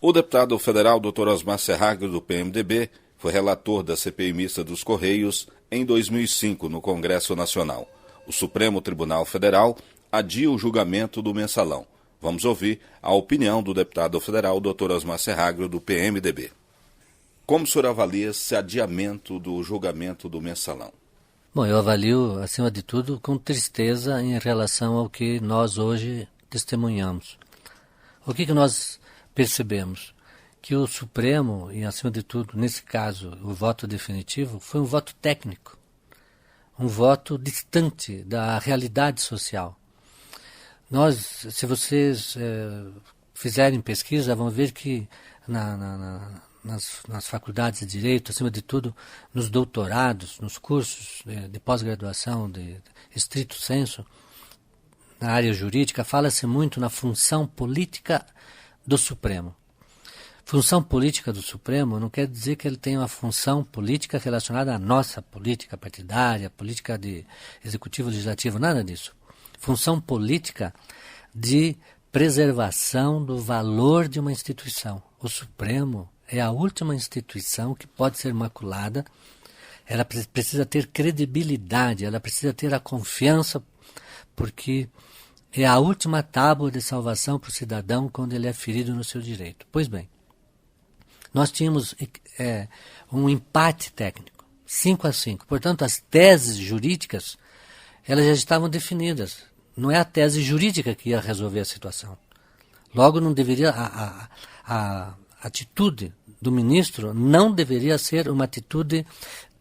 O deputado federal Dr. Osmar Serragro, do PMDB, foi relator da CPI mista dos Correios em 2005 no Congresso Nacional. O Supremo Tribunal Federal adia o julgamento do mensalão. Vamos ouvir a opinião do deputado federal Dr. Osmar Serragro, do PMDB. Como o senhor avalia esse adiamento do julgamento do mensalão? Bom, eu avalio, acima de tudo, com tristeza em relação ao que nós hoje testemunhamos. O que nós percebemos? Que o Supremo, e acima de tudo, nesse caso, o voto definitivo, foi um voto técnico, um voto distante da realidade social. Nós, se vocês fizerem pesquisa, vão ver que nas faculdades de Direito, acima de tudo, nos doutorados, nos cursos de pós-graduação, de estrito sensu, na área jurídica, fala-se muito na função política do Supremo. Função política do Supremo não quer dizer que ele tenha uma função política relacionada à nossa política partidária, política de executivo, legislativo, nada disso. Função política de preservação do valor de uma instituição. O Supremo é a última instituição que pode ser maculada, ela precisa ter credibilidade, ela precisa ter a confiança, porque é a última tábua de salvação para o cidadão quando ele é ferido no seu direito. Pois bem, nós tínhamos um empate técnico, 5-5. Portanto, as teses jurídicas, elas já estavam definidas. Não é a tese jurídica que ia resolver a situação. Logo, não deveria a atitude do ministro não deveria ser uma atitude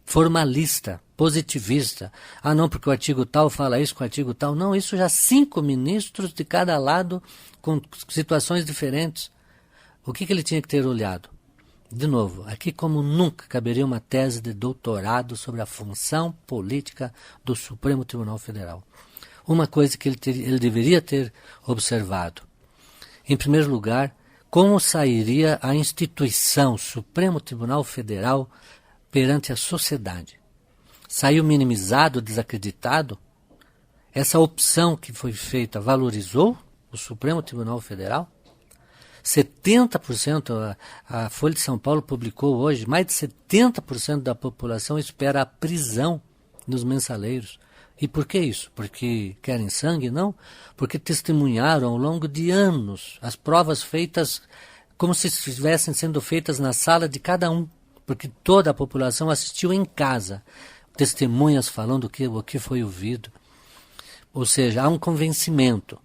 formalista, positivista. Ah, não, porque o artigo tal fala isso com o artigo tal. Não, isso já 5 ministros de cada lado com situações diferentes. O que ele tinha que ter olhado? De novo, aqui como nunca caberia uma tese de doutorado sobre a função política do Supremo Tribunal Federal. Uma coisa que ele deveria ter observado. Em primeiro lugar, como sairia a instituição Supremo Tribunal Federal perante a sociedade? Saiu minimizado, desacreditado? Essa opção que foi feita valorizou o Supremo Tribunal Federal? 70%, a Folha de São Paulo publicou hoje, mais de 70% da população espera a prisão dos mensaleiros. E por que isso? Porque querem sangue? Não. Porque testemunharam ao longo de anos as provas feitas como se estivessem sendo feitas na sala de cada um. Porque toda a população assistiu em casa. Testemunhas falando o que foi ouvido. Ou seja, há um convencimento.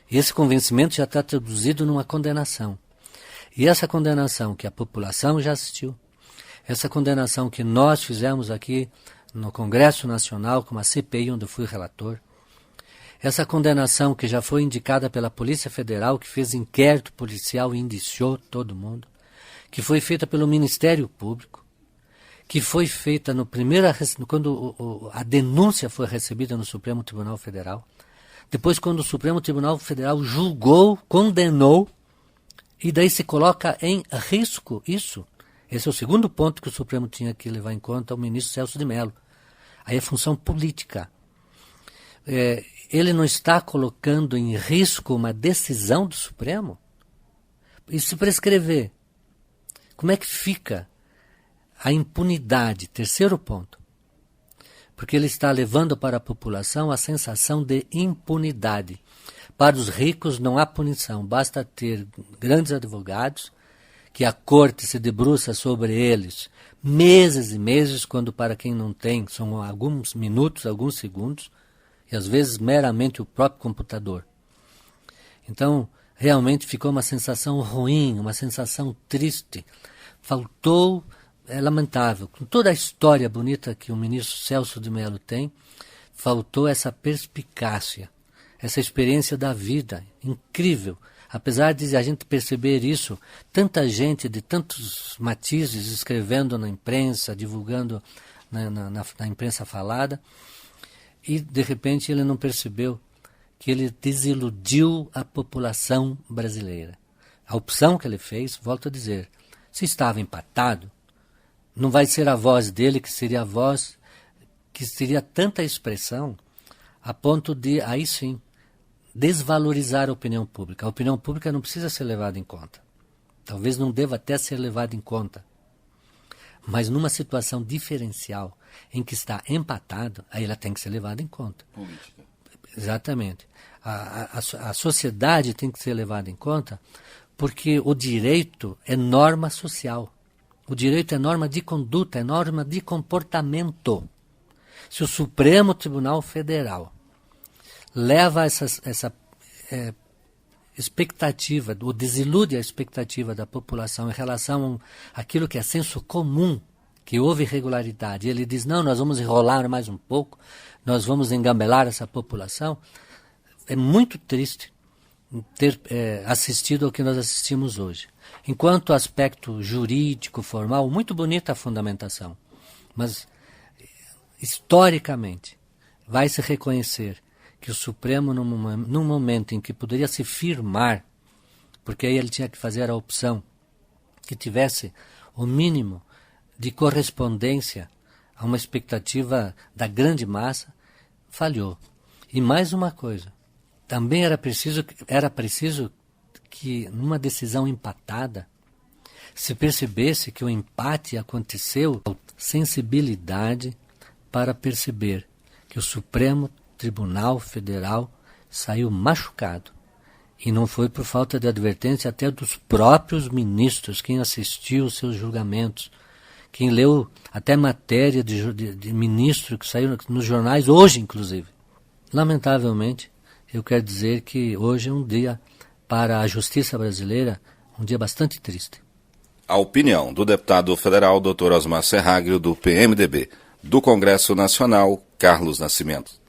E esse convencimento já está traduzido numa condenação. E essa condenação que a população já assistiu, essa condenação que nós fizemos aqui no Congresso Nacional, com a CPI, onde eu fui relator, essa condenação que já foi indicada pela Polícia Federal, que fez inquérito policial e indiciou todo mundo, que foi feita pelo Ministério Público, que foi feita quando a denúncia foi recebida no Supremo Tribunal Federal, depois quando o Supremo Tribunal Federal julgou, condenou, e daí se coloca em risco isso. Esse é o segundo ponto que o Supremo tinha que levar em conta, o ministro Celso de Mello. Aí é função política. Ele não está colocando em risco uma decisão do Supremo? E se prescrever, como é que fica a impunidade? Terceiro ponto. Porque ele está levando para a população a sensação de impunidade. Para os ricos não há punição, basta ter grandes advogados, que a corte se debruça sobre eles meses e meses, quando para quem não tem são alguns minutos, alguns segundos, e às vezes meramente o próprio computador. Então, realmente ficou uma sensação ruim, uma sensação triste. Faltou, é lamentável, com toda a história bonita que o ministro Celso de Mello tem, faltou essa perspicácia, essa experiência da vida, incrível. Apesar de a gente perceber isso, tanta gente de tantos matizes escrevendo na imprensa, divulgando na imprensa falada, e de repente ele não percebeu que ele desiludiu a população brasileira. A opção que ele fez, volto a dizer, se estava empatado, não vai ser a voz dele que seria a voz que teria tanta expressão a ponto de, aí sim, desvalorizar a opinião pública. A opinião pública não precisa ser levada em conta. Talvez não deva até ser levado em conta. Mas numa situação diferencial, em que está empatado, aí ela tem que ser levada em conta. Política. Exatamente. A sociedade tem que ser levada em conta porque o direito é norma social. O direito é norma de conduta, é norma de comportamento. Se o Supremo Tribunal Federal leva essa expectativa, ou desilude a expectativa da população em relação àquilo que é senso comum, que houve irregularidade, ele diz, não, nós vamos enrolar mais um pouco, nós vamos engambelar essa população, é muito triste ter assistido ao que nós assistimos hoje. Enquanto aspecto jurídico, formal, muito bonita a fundamentação, mas historicamente vai se reconhecer que o Supremo, num momento em que poderia se firmar, porque aí ele tinha que fazer a opção que tivesse o mínimo de correspondência a uma expectativa da grande massa, falhou. E mais uma coisa, também era preciso que, numa decisão empatada, se percebesse que o empate aconteceu com sensibilidade para perceber que o Supremo Tribunal Federal saiu machucado. E não foi por falta de advertência até dos próprios ministros, quem assistiu aos seus julgamentos, quem leu até matéria de ministro que saiu nos jornais hoje, inclusive. Lamentavelmente, eu quero dizer que hoje é um dia para a justiça brasileira, um dia bastante triste. A opinião do deputado federal Dr. Osmar Serragrio, do PMDB, do Congresso Nacional, Carlos Nascimento.